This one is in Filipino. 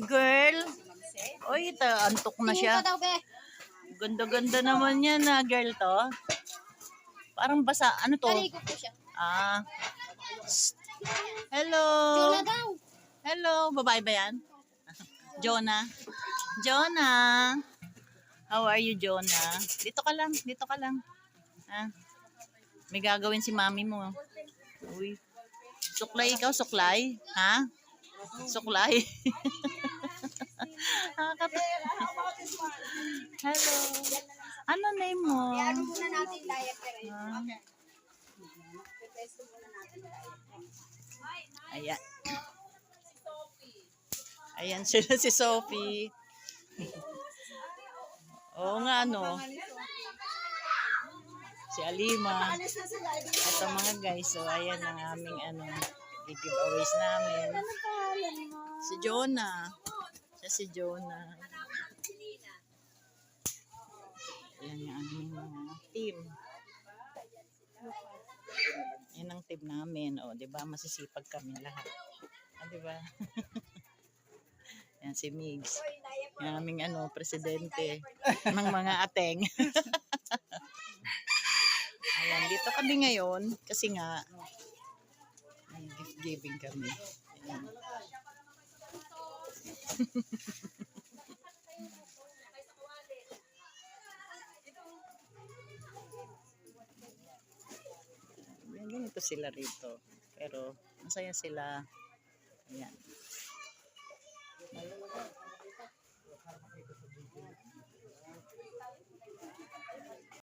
Girl. Oy, antok na siya. Ganda-ganda naman yan na girl to. Parang basa. Ano to? Naligo po siya. Ah. Hello. Jonah daw. Hello. Babae ba yan? Jonah. Jonah. How are you, Jonah? Dito ka lang. Dito ka lang. Ah. May gagawin si mami mo. Uy. Suklay ikaw, suklay? Ha? Suklay? Hello. Ano name mo? Ano muna natin diaper eh. Okay. Pepesto muna natin diaper. Ayan. Ayan sila si Sophie. Oo nga, no? Si Alima. At ang mga guys, so ayan ang aming giveaways namin. Si Jonah. Siya si Jonah. Ayan yung aming mga team. Yan ang team namin. O, diba? Masisipag kami lahat. O, diba? Yan si Migs. Yung aming presidente ng mga ateng. Ayan, dito kami ngayon kasi nga gift giving kami. Ayan. Ayan, ganito sila rito. Pero masaya sila. Ayan.